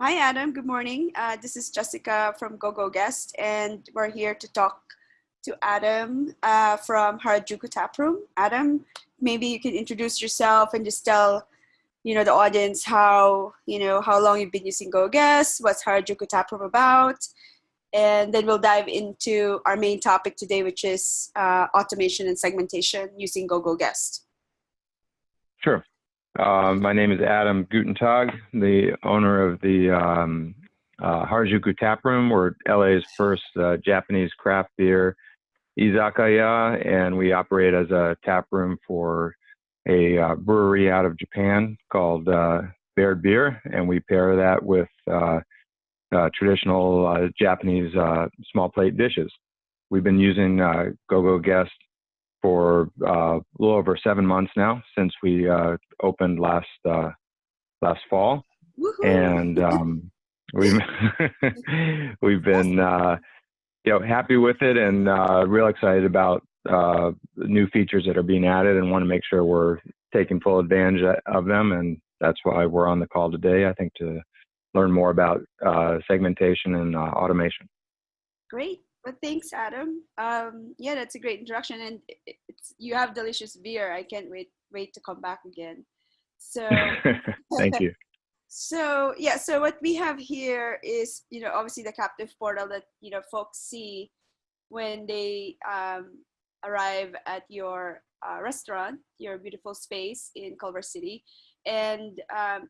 Hi, Adam. Good morning. This is Jessica from GoGoGuest, and we're here to talk to Adam from Harajuku Taproom. Adam, maybe you can introduce yourself and just tell the audience how long you've been using GoGuest, what's Harajuku Taproom about, and then we'll dive into our main topic today, which is automation and segmentation using GoGoGuest. Sure. My name is Adam Guttentag, the owner of the Harajuku Taproom. We're LA's first Japanese craft beer izakaya, and we operate as a tap room for a brewery out of Japan called Baird Beer, and we pair that with traditional Japanese small plate dishes. We've been using GoGoGuest for a little over 7 months now since we opened last fall. Woohoo! And we've we've been happy with it and real excited about new features that are being added and want to make sure we're taking full advantage of them. And that's why we're on the call today, I think, to learn more about segmentation and automation. Great. Well, thanks, Adam. Yeah, that's a great introduction, and you have delicious beer. I can't wait to come back again. So, Thank you. so what we have here is obviously the captive portal that folks see when they arrive at your restaurant, your beautiful space in Culver City, and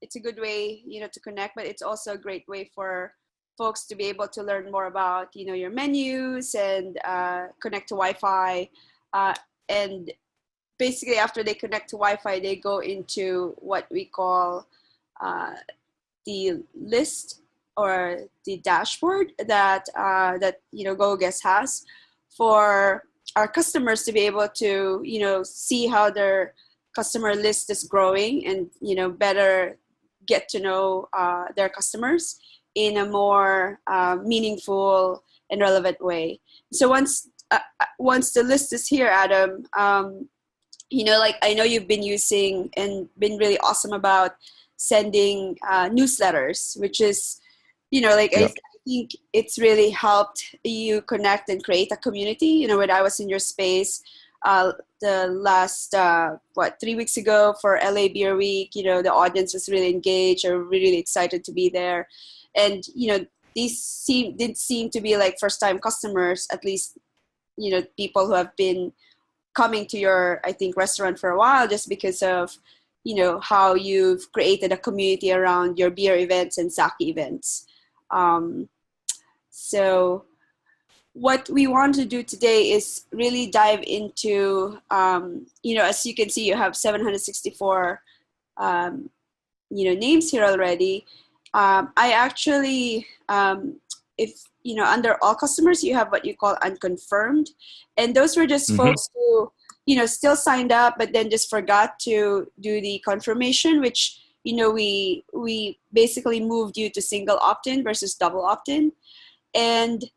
it's a good way to connect, but it's also a great way for folks to be able to learn more about your menus and connect to Wi-Fi, and basically after they connect to Wi-Fi they go into what we call the list or the dashboard that GoGuest has for our customers to be able to see how their customer list is growing and better get to know their customers in a more meaningful and relevant way. So once the list is here, Adam, like I know you've been using and been really awesome about sending newsletters, which is, like Yep. I think it's really helped you connect and create a community. When I was in your space the last 3 weeks ago for LA Beer Week, the audience was really engaged or really excited to be there. And these did seem to be like first time customers, at least people who have been coming to your, I think, restaurant for a while, just because of how you've created a community around your beer events and sake events. So what we want to do today is really dive into as you can see, you have 764 names here already. I actually, if under all customers, you have what you call unconfirmed, and those were just folks who still signed up, but then just forgot to do the confirmation, which we basically moved you to single opt-in versus double opt-in, and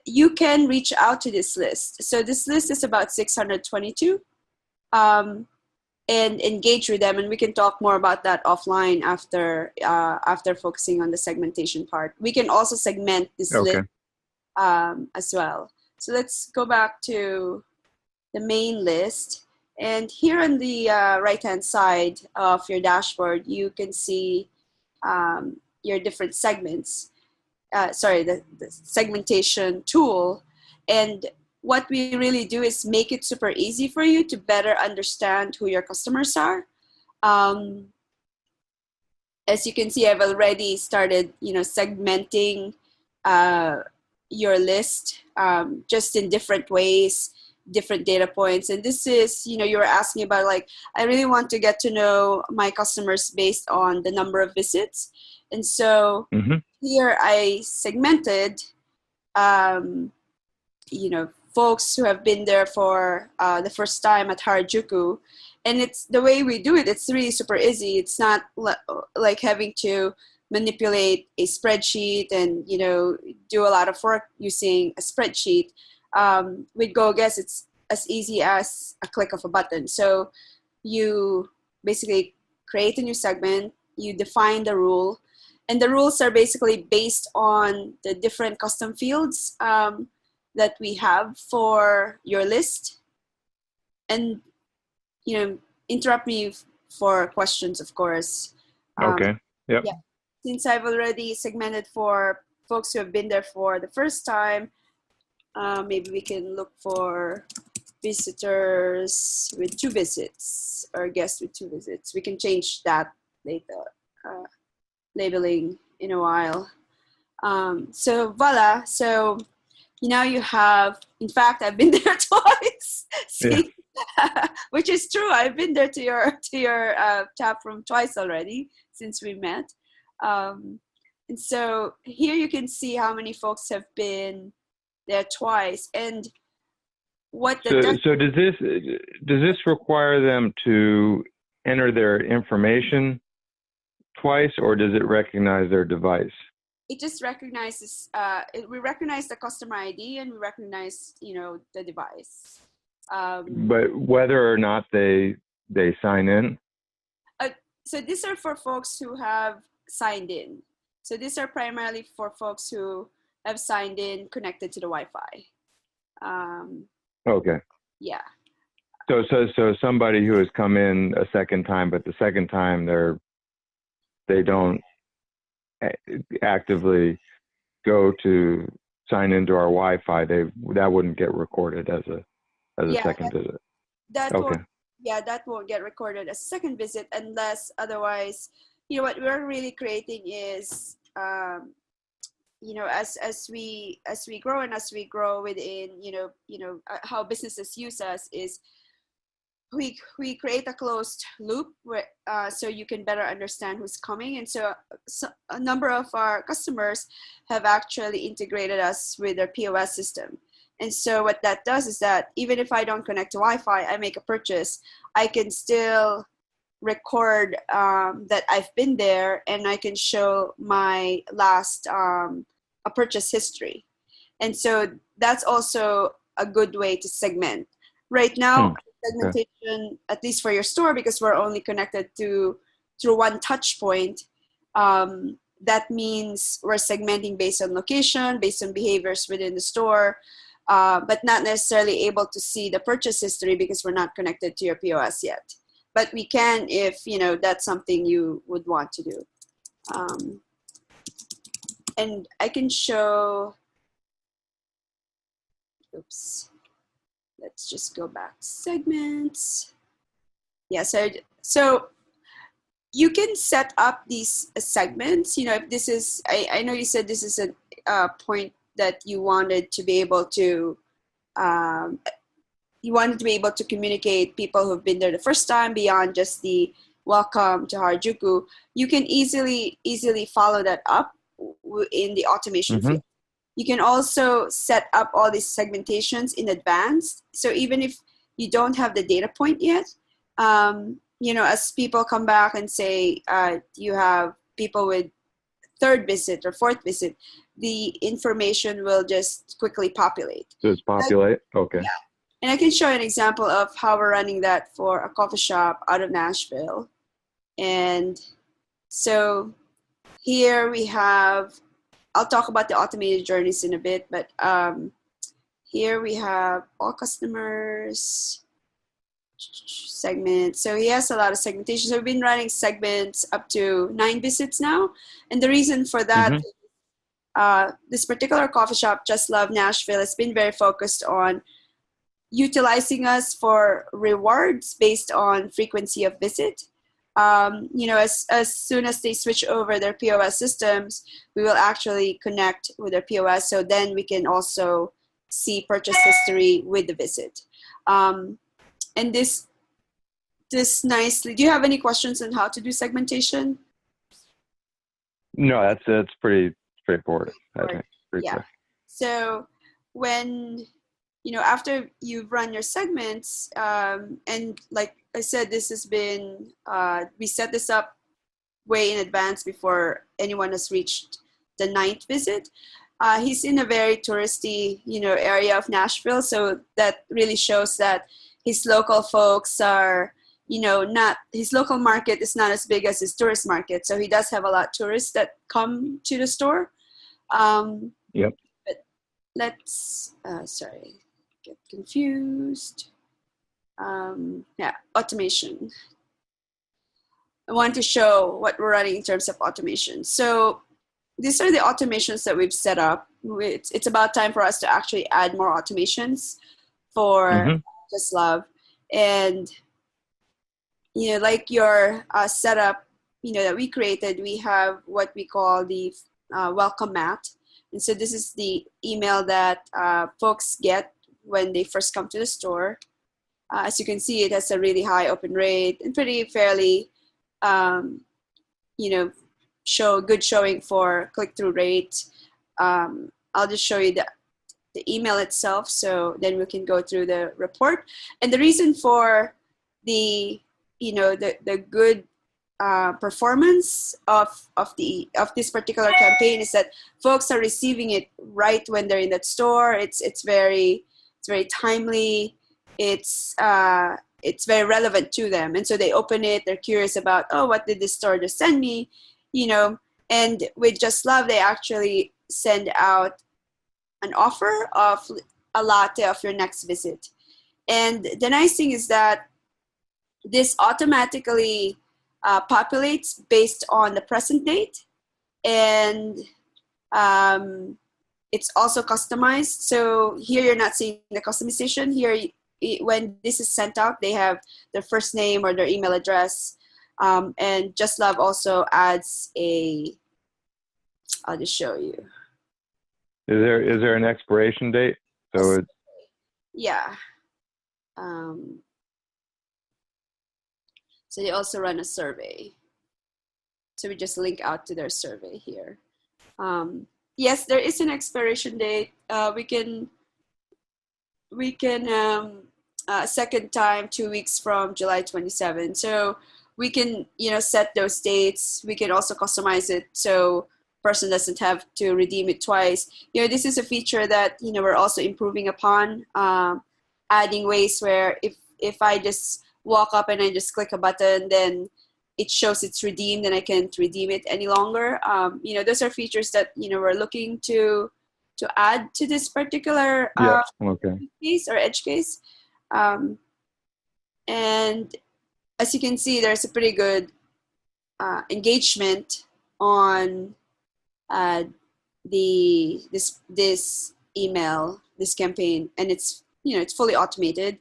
you can reach out to this list. So this list is about 622. And engage with them, and we can talk more about that offline after focusing on the segmentation part. We can also segment this list as well. So let's go back to the main list, and here on the right hand side of your dashboard you can see your different segments. The segmentation tool, and what we really do is make it super easy for you to better understand who your customers are. As you can see, I've already started, segmenting your list just in different ways, different data points. And this is, you were asking about, like, I really want to get to know my customers based on the number of visits. And so here I segmented, folks who have been there for the first time at Harajuku. And it's the way we do it, it's really super easy. It's not like having to manipulate a spreadsheet and do a lot of work using a spreadsheet. With GoGuest, it's as easy as a click of a button. So you basically create a new segment, you define the rule, And the rules are basically based on the different custom fields that we have for your list. And, interrupt me for questions, of course. Okay. Yep. Yeah. Since I've already segmented for folks who have been there for the first time, maybe we can look for visitors with 2 visits or guests with 2 visits. We can change that later, labeling in a while. So voila. So now you have, in fact, I've been there twice. See? Yeah. Which is true. I've been there to your tap room twice already since we met. And so here you can see how many folks have been there twice. And what the So does this require them to enter their information twice, or does it recognize their device? It just recognizes, we recognize the customer ID and we recognize, the device. But whether or not they sign in? So these are for folks who have signed in. So these are primarily for folks who have signed in connected to the Wi-Fi. Okay. Yeah. So somebody who has come in a second time, but the second time they don't actively go to sign into our Wi-Fi, that wouldn't get recorded as a second visit. That okay. That won't get recorded as a second visit unless otherwise, what we're really creating is, as we grow and as we grow within, how businesses use us is we create a closed loop where, so you can better understand who's coming. And so a number of our customers have actually integrated us with their POS system. And so what that does is that even if I don't connect to Wi-Fi, I make a purchase, I can still record that I've been there, and I can show my last a purchase history. And so that's also a good way to segment. Right now, segmentation, at least for your store, because we're only connected through one touch point, that means we're segmenting based on location, based on behaviors within the store, but not necessarily able to see the purchase history because we're not connected to your POS yet. But we can if, that's something you would want to do. And I can show, oops, let's just go back to segments. Yeah, so you can set up these segments, if this is, I know you said this is a point that you wanted to be able to, communicate people who've been there the first time beyond just the welcome to Harajuku. You can easily follow that up in the automation field. You can also set up all these segmentations in advance. So even if you don't have the data point yet, as people come back and say you have people with 3rd visit or 4th visit, the information will just quickly populate. Just populate? Okay. Yeah. And I can show an example of how we're running that for a coffee shop out of Nashville. And so here we have, I'll talk about the automated journeys in a bit, but here we have all customers, segments. So he has a lot of segmentation. So we've been running segments up to 9 visits now. And the reason for that, this particular coffee shop, Just Love Nashville, has been very focused on utilizing us for rewards based on frequency of visit. As soon as they switch over their POS systems, we will actually connect with their POS. So then we can also see purchase history with the visit. And this nicely, do you have any questions on how to do segmentation? No, that's pretty straightforward. I think. Pretty clear. So when, after you've run your segments, and like I said, this has been, we set this up way in advance before anyone has reached the 9th visit. He's in a very touristy, area of Nashville. So that really shows that his local folks are, not his local market is not as big as his tourist market. So he does have a lot of tourists that come to the store. Yep. But let's, sorry, get confused. Yeah, automation. I want to show what we're running in terms of automation. So these are the automations that we've set up. It's about time for us to actually add more automations for Just Love. And, like your setup, that we created, we have what we call the welcome mat. And so this is the email that folks get when they first come to the store. As you can see, it has a really high open rate and pretty fairly, good showing for click-through rate. I'll just show you the email itself, so then we can go through the report. And the reason for the good performance of this particular campaign is that folks are receiving it right when they're in that store. It's very timely. It's very relevant to them, and so they open it. They're curious about, oh, what did this store just send me, And with Just Love, they actually send out an offer of a latte of your next visit. And the nice thing is that this automatically populates based on the present date, and it's also customized. So here you're not seeing the customization. Here, when this is sent out, they have their first name or their email address. And Just Love also adds I'll just show you. Is there an expiration date? So it's, yeah. So they also run a survey. So we just link out to their survey here. Yes, there is an expiration date. We can second time 2 weeks from July 27. So we can set those dates. We can also customize it so person doesn't have to redeem it twice. This is a feature that we're also improving upon, adding ways where if I just walk up and I just click a button, then it shows it's redeemed and I can't redeem it any longer. Those are features that we're looking to add to this particular case or edge case. And as you can see, there's a pretty good engagement on this email, this campaign, and it's it's fully automated.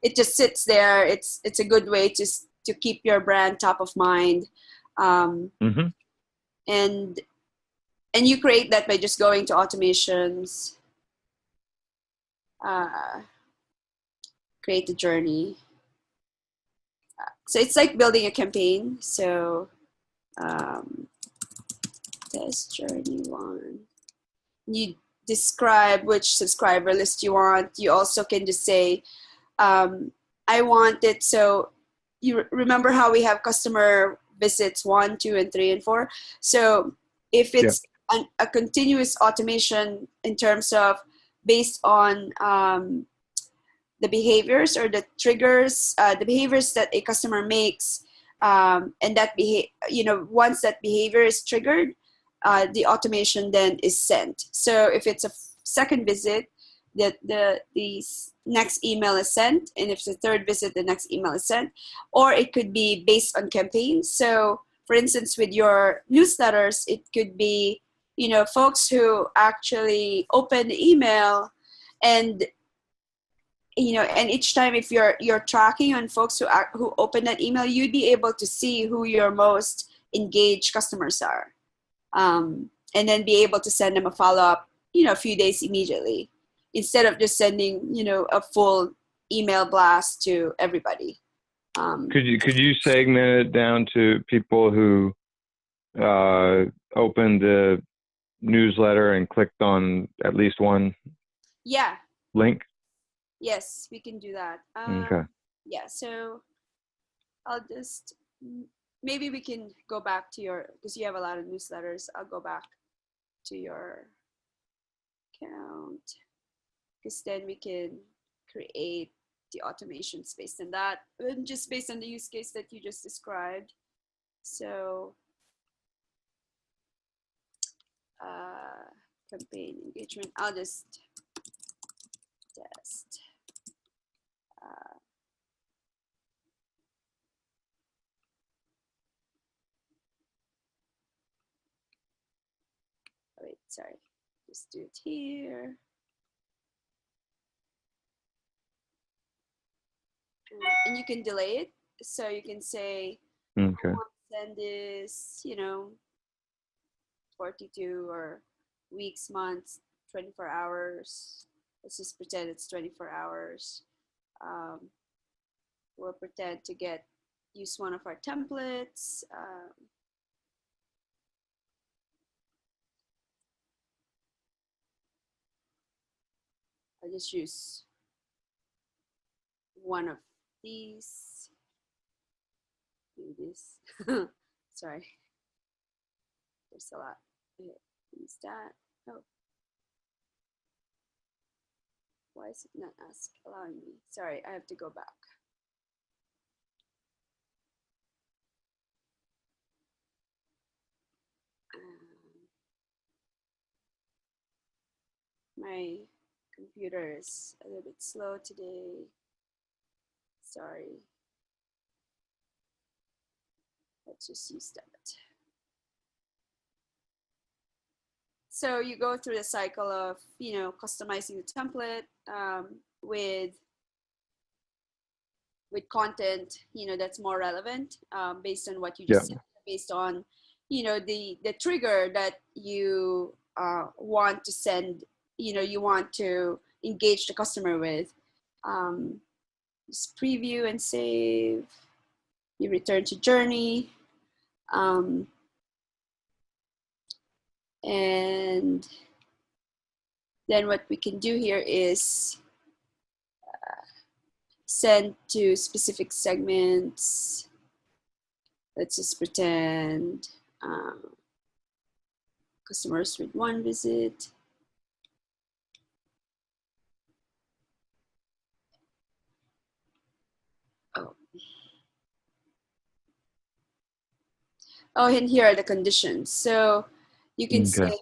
It just sits there. It's a good way to keep your brand top of mind, and you create that by just going to automations, create the journey. So it's like building a campaign. So test journey 1. You describe which subscriber list you want. You also can just say, I want it. So you remember how we have customer visits 1, 2, and 3, and 4. So if it's a continuous automation in terms of based on the behaviors or the triggers, the behaviors that a customer makes, and that once that behavior is triggered, the automation then is sent. So if it's a second visit, the next email is sent, and if it's a third visit, the next email is sent. Or it could be based on campaigns. So for instance, with your newsletters, it could be folks who actually open the email, and and each time if you're tracking on folks who open that email, you'd be able to see who your most engaged customers are, and then be able to send them a follow-up a few days immediately, instead of just sending a full email blast to everybody. Could you segment it down to people who opened the newsletter and clicked on at least one link? Yes, we can do that. Okay. Yeah, so I'll just, maybe we can go back to because you have a lot of newsletters. I'll go back to your account, because then we can create the automations based on that, and just based on the use case that you just described. So campaign engagement, I'll just test. Wait, sorry, just do it here. And you can delay it. So you can say, Okay. I want to send this, 42 or weeks, months, 24 hours. Let's just pretend it's 24 hours. We'll pretend to use one of our templates. I'll just use one of these. Do this. Sorry. There's a lot. Okay, use that. Oh. Why is it not allowing me? Sorry, I have to go back. My computer is a little bit slow today. Sorry. Let's just use that. So you go through the cycle of, customizing the template with content, that's more relevant based on what you just said, based on, the trigger that you want to send, you want to engage the customer with. Just preview and save. You return to journey. And then what we can do here is send to specific segments. Let's just pretend customers with one visit. Oh, and here are the conditions. So you can say,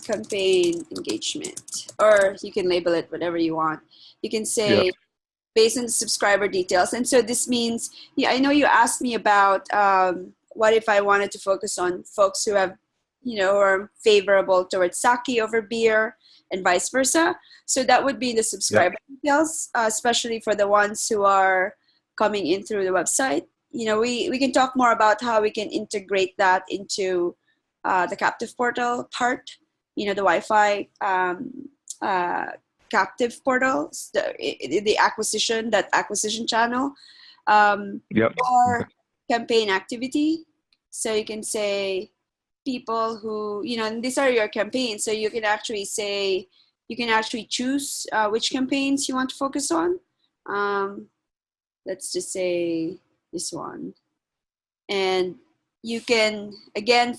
campaign engagement, or you can label it whatever you want. You can say based on the subscriber details. And so this means, I know you asked me about what if I wanted to focus on folks who have, who are favorable towards sake over beer and vice versa. So that would be the subscriber details, especially for the ones who are coming in through the website. We can talk more about how we can integrate that into the captive portal part, the Wi-Fi captive portal, the acquisition channel, or campaign activity. So you can say people who, and these are your campaigns. So you can actually say, you can actually choose which campaigns you want to focus on. Let's just say this one. And you can, again,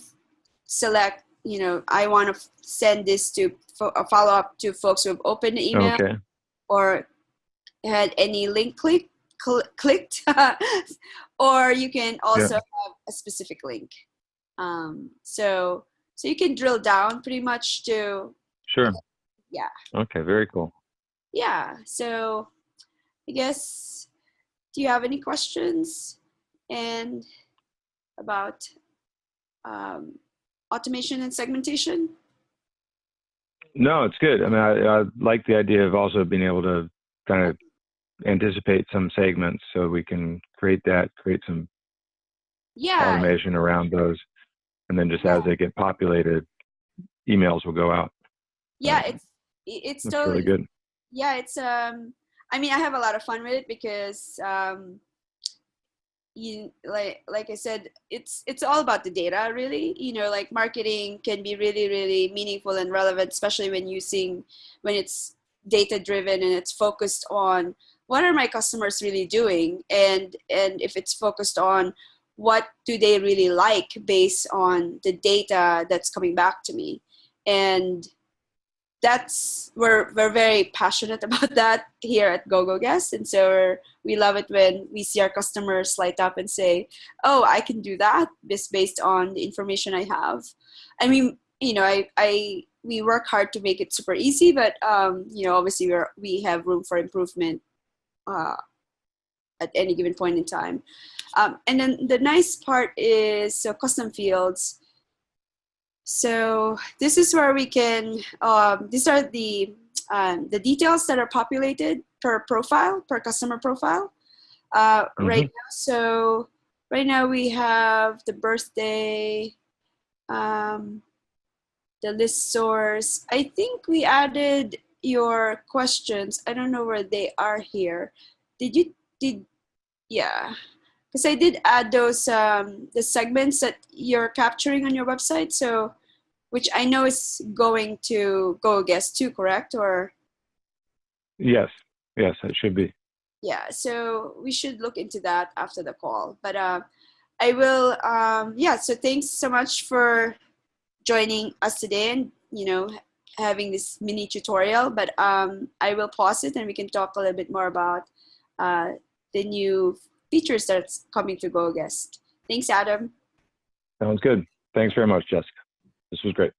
select, I want to send this to a follow-up to folks who have opened the email or had any link clicked, or you can also have a specific link. So you can drill down pretty much to. Sure. Yeah. Okay, very cool. Yeah, so I guess, do you have any questions and about automation and segmentation? No, it's good. I mean, I like the idea of also being able to kind of anticipate some segments so we can create some automation around those. And then just as they get populated, emails will go out. Yeah, it's totally really good. Yeah, it's I mean, I have a lot of fun with it because like I said, it's all about the data, really. Like marketing can be really, really meaningful and relevant, especially when it's data driven and it's focused on what are my customers really doing, and if it's focused on what do they really like based on the data that's coming back to me. And we're very passionate about that here at GoGoGuest, and so we love it when we see our customers light up and say, "Oh, I can do that just based on the information I have." I mean, we work hard to make it super easy, but obviously we have room for improvement uh, at any given point in time. And then the nice part is custom fields. So this is where we can, these are the details that are populated per profile, per customer profile right now. So right now we have the birthday, the list source. I think we added your questions. I don't know where they are here. Yeah. Because I did add those, the segments that you're capturing on your website. So which I know is going to GoGuest too, correct? Or Yes, it should be. yeah, so we should look into that after the call. But I will, so thanks so much for joining us today and, having this mini tutorial. But I will pause it and we can talk a little bit more about the new features that's coming to GoGuest. Thanks, Adam. Sounds good. Thanks very much, Jessica. This was great.